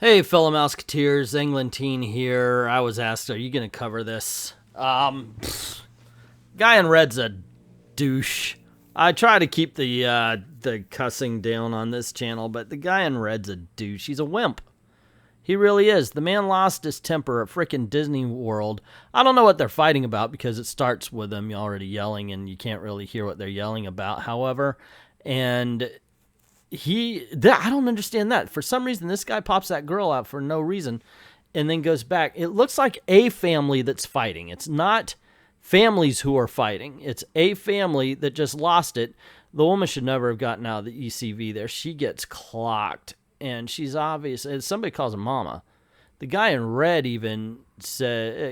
Hey, fellow Mouseketeers, Englantine here. I was asked, are you going to cover this? Guy in red's a douche. I try to keep the cussing down on this channel, but the guy in red's a douche. He's a wimp. He really is. The man lost his temper at frickin' Disney World. I don't know what they're fighting about because it starts with them already yelling and you can't really hear what they're yelling about, however. And I don't understand that. For some reason, this guy pops that girl out for no reason and then goes back. It looks like a family that's fighting. It's not families who are fighting. It's a family that just lost it. The woman should never have gotten out of the ECV there. She gets clocked, and she's obvious. Somebody calls her mama. The guy in red even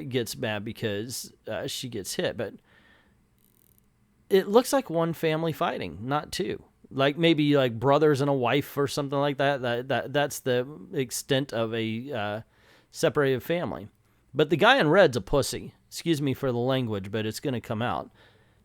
gets mad because she gets hit, but it looks like one family fighting, not two. Like maybe like brothers and a wife or something like that. That's the extent of a separated family. But the guy in red's a pussy. Excuse me for the language, but it's going to come out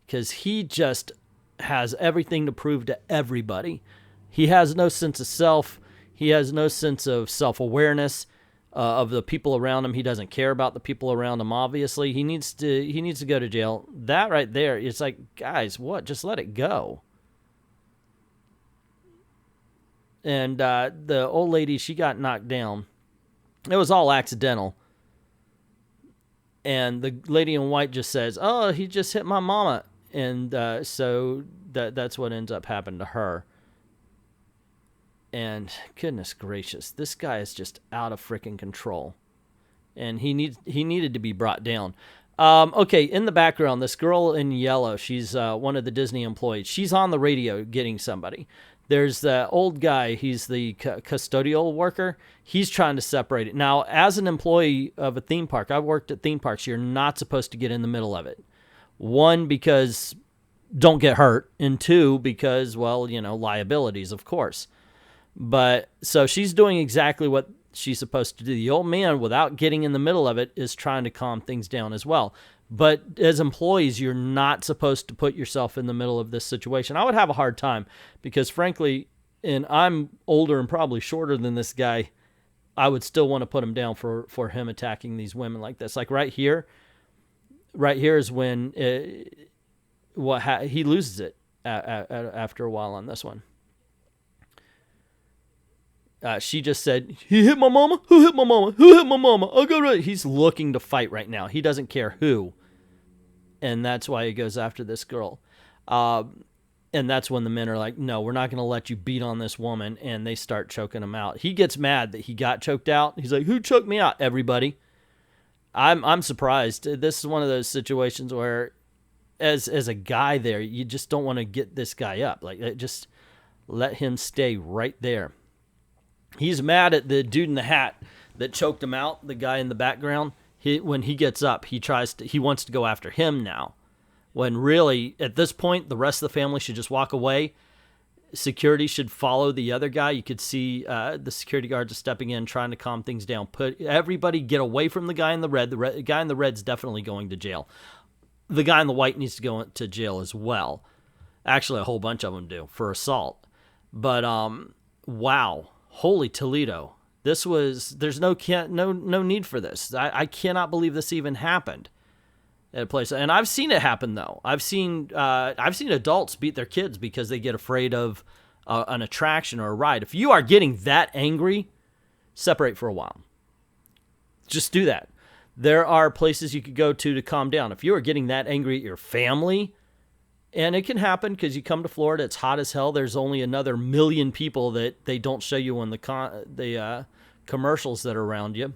because he just has everything to prove to everybody. He has no sense of self. He has no sense of self-awareness of the people around him. He doesn't care about the people around him. Obviously, he needs to go to jail. That right there, it's like, guys, what? Just let it go. And the old lady, she got knocked down. It was all accidental. And the lady in white just says, "Oh, he just hit my mama," and so that's what ends up happening to her. And goodness gracious, this guy is just out of freaking control, and he needed to be brought down. Okay, in the background, this girl in yellow, she's one of the Disney employees. She's on the radio getting somebody. There's the old guy. He's the custodial worker. He's trying to separate it. Now, as an employee of a theme park, I've worked at theme parks. You're not supposed to get in the middle of it. One, because don't get hurt. And two, because, well, liabilities, of course. But so she's doing exactly what she's supposed to do. The old man, without getting in the middle of it, is trying to calm things down as well. But as employees, you're not supposed to put yourself in the middle of this situation. I would have a hard time because, frankly, and I'm older and probably shorter than this guy, I would still want to put him down for him attacking these women like this. Like right here is when he loses it after a while on this one. She just said, "He hit my mama? Who hit my mama? Who hit my mama? I'll go right." He's looking to fight right now. He doesn't care who. And that's why he goes after this girl. And that's when the men are like, "No, we're not going to let you beat on this woman." And they start choking him out. He gets mad that he got choked out. He's like, "Who choked me out?" Everybody. I'm surprised. This is one of those situations where as a guy there, you just don't want to get this guy up. Like, just let him stay right there. He's mad at the dude in the hat that choked him out, the guy in the background. When he gets up, he wants to go after him now. When really, at this point, the rest of the family should just walk away. Security should follow the other guy. You could see the security guards are stepping in, trying to calm things down. Everybody get away from the guy in the red. The guy in the red's definitely going to jail. The guy in the white needs to go to jail as well. Actually, a whole bunch of them do for assault. But, wow. Holy Toledo. There's no need for this. I cannot believe this even happened at a place. And I've seen it happen though. I've seen adults beat their kids because they get afraid of an attraction or a ride. If you are getting that angry, separate for a while. Just do that. There are places you could go to calm down. If you are getting that angry at your family, and it can happen because you come to Florida, it's hot as hell. There's only another million people that they don't show you on the commercials that are around you.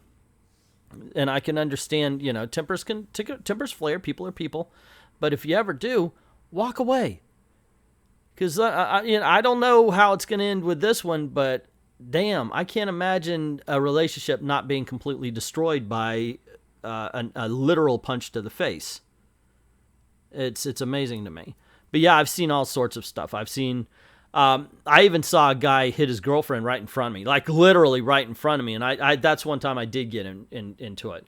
And I can understand, tempers flare. People are people. But if you ever do, walk away. Because I don't know how it's going to end with this one, but damn, I can't imagine a relationship not being completely destroyed by a literal punch to the face. It's amazing to me. But yeah, I've seen all sorts of stuff. I've seen, I even saw a guy hit his girlfriend right in front of me, like literally right in front of me. And I that's one time I did get into it.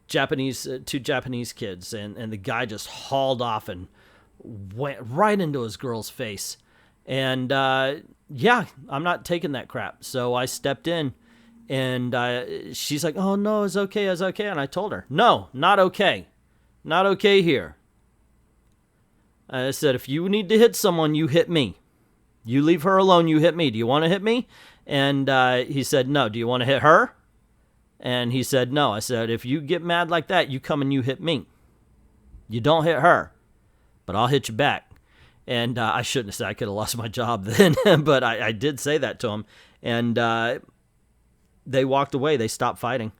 Two Japanese kids, and the guy just hauled off and went right into his girl's face. And yeah, I'm not taking that crap. So I stepped in And she's like, oh, no, it's okay. It's okay. And I told her, no, not okay. Not okay here. I said, if you need to hit someone, you hit me. You leave her alone, you hit me. Do you want to hit me? And he said, no. Do you want to hit her? And he said, no. I said, if you get mad like that, you come and you hit me. You don't hit her, but I'll hit you back. And I shouldn't have said, I could have lost my job then, but I did say that to him. And they walked away. They stopped fighting.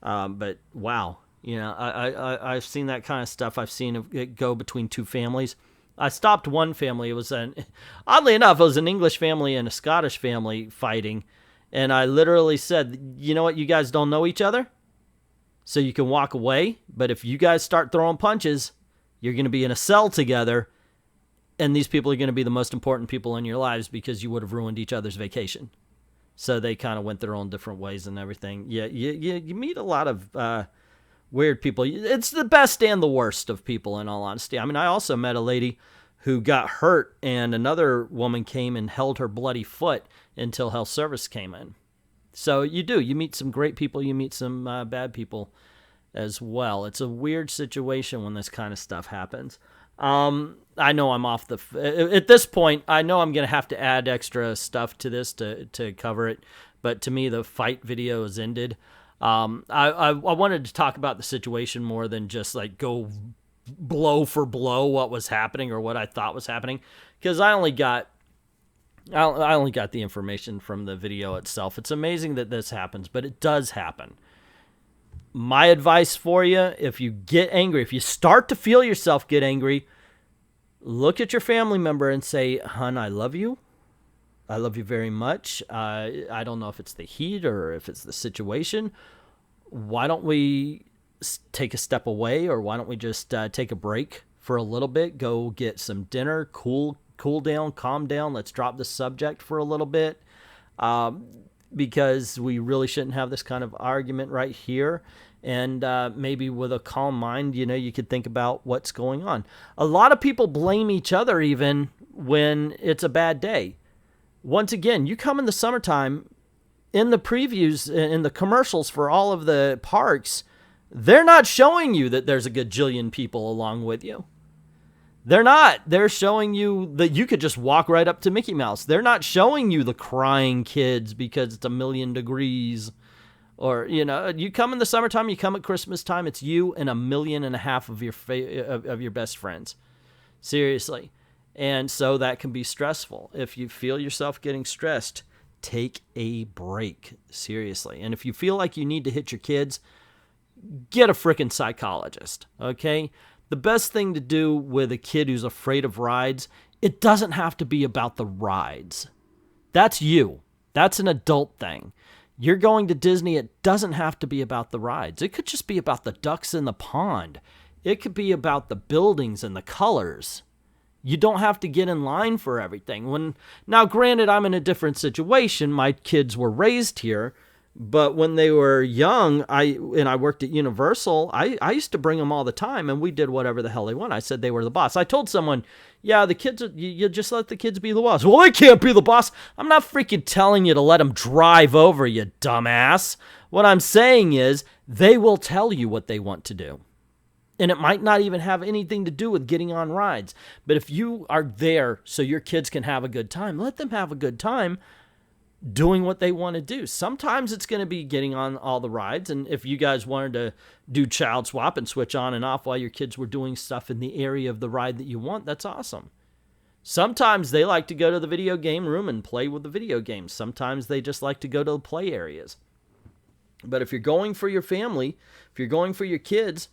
But wow, you know, I've seen that kind of stuff. I've seen it go between two families. I stopped one family. It was oddly enough, it was an English family and a Scottish family fighting. And I literally said, you know what? You guys don't know each other, so you can walk away. But if you guys start throwing punches, you're going to be in a cell together. And these people are going to be the most important people in your lives because you would have ruined each other's vacation. So they kind of went their own different ways and everything. Yeah, you meet a lot of weird people. It's the best and the worst of people, in all honesty. I mean, I also met a lady who got hurt, and another woman came and held her bloody foot until health service came in. So you meet some great people, you meet some bad people as well. It's a weird situation when this kind of stuff happens. I know I'm off at this point, I know I'm going to have to add extra stuff to this to cover it. But to me, the fight video is ended. I wanted to talk about the situation more than just like go blow for blow what was happening or what I thought was happening. Because I only got the information from the video itself. It's amazing that this happens, but it does happen. My advice for you, if you get angry, if you start to feel yourself get angry, look at your family member and say, hon, I love you. I love you very much. I don't know if it's the heat or if it's the situation. Why don't we take a step away, or why don't we just take a break for a little bit, go get some dinner, cool down, calm down. Let's drop the subject for a little bit. Because we really shouldn't have this kind of argument right here. And maybe with a calm mind, you could think about what's going on. A lot of people blame each other even when it's a bad day. Once again, you come in the summertime, in the previews, in the commercials for all of the parks, they're not showing you that there's a gajillion people along with you. They're not. They're showing you that you could just walk right up to Mickey Mouse. They're not showing you the crying kids because it's 1,000,000 degrees. Or, you come in the summertime, you come at Christmas time, it's you and 1.5 million of your best friends. Seriously. And so that can be stressful. If you feel yourself getting stressed, take a break. Seriously. And if you feel like you need to hit your kids, get a freaking psychologist. Okay? The best thing to do with a kid who's afraid of rides, it doesn't have to be about the rides. That's you. That's an adult thing. You're going to Disney, it doesn't have to be about the rides. It could just be about the ducks in the pond. It could be about the buildings and the colors. You don't have to get in line for everything. Now, granted, I'm in a different situation. My kids were raised here. But when they were young, I worked at Universal, I used to bring them all the time, and we did whatever the hell they want. I said they were the boss. I told someone, yeah, the kids, you just let the kids be the boss. Well, they can't be the boss. I'm not freaking telling you to let them drive over, you dumbass. What I'm saying is they will tell you what they want to do. And it might not even have anything to do with getting on rides. But if you are there so your kids can have a good time, let them have a good time doing what they want to do. Sometimes it's going to be getting on all the rides. And if you guys wanted to do child swap and switch on and off while your kids were doing stuff in the area of the ride that you want, that's awesome. Sometimes they like to go to the video game room and play with the video games. Sometimes they just like to go to the play areas. But if you're going for your family, if you're going for your kids,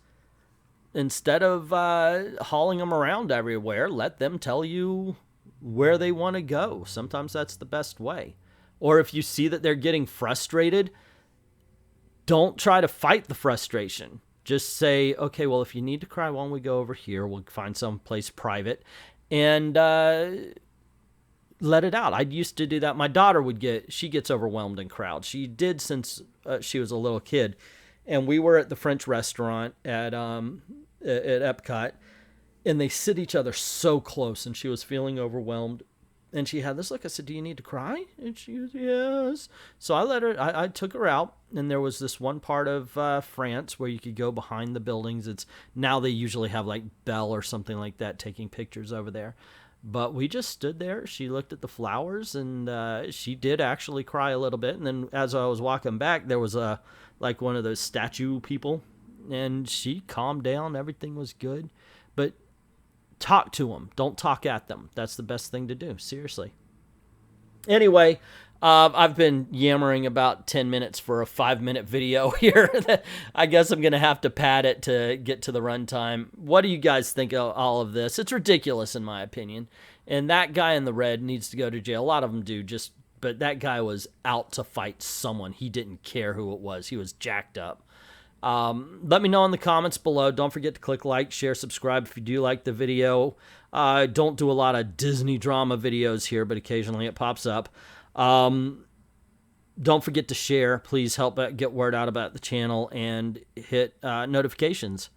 instead of hauling them around everywhere, let them tell you where they want to go. Sometimes that's the best way. Or if you see that they're getting frustrated, don't try to fight the frustration. Just say, okay, well, if you need to cry, why don't we go over here? We'll find some place private and let it out. I used to do that. My daughter she gets overwhelmed in crowds. She did since she was a little kid. And we were at the French restaurant at Epcot, and they sit each other so close, and she was feeling overwhelmed. And she had this look. I said, do you need to cry? And she goes, yes. So I took her out, and there was this one part of France where you could go behind the buildings. Now they usually have like Belle or something like that taking pictures over there. But we just stood there. She looked at the flowers, and she did actually cry a little bit. And then as I was walking back, there was like one of those statue people, and she calmed down. Everything was good. But talk to them. Don't talk at them. That's the best thing to do. Seriously. Anyway, I've been yammering about 10 minutes for a 5-minute video here. I guess I'm going to have to pad it to get to the runtime. What do you guys think of all of this? It's ridiculous in my opinion. And that guy in the red needs to go to jail. A lot of them do, but that guy was out to fight someone. He didn't care who it was. He was jacked up. Let me know in the comments below. Don't forget to click like, share, subscribe if you do like the video. I don't do a lot of Disney drama videos here, but occasionally it pops up. Don't forget to share. Please help get word out about the channel, and hit notifications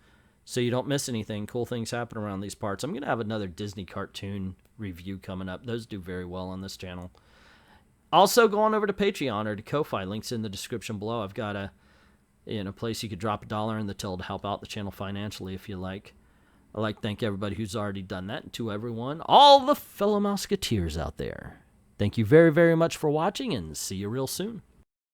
so you don't miss anything. Cool things happen around these parts. I'm going to have another Disney cartoon review coming up. Those do very well on this channel. Also, go on over to Patreon or to Ko-Fi. Links in the description below. I've got a place you could drop $1 in the till to help out the channel financially if you like. I'd like to thank everybody who's already done that, and to everyone, all the fellow Mouseketeers out there. Thank you very, very much for watching, and see you real soon.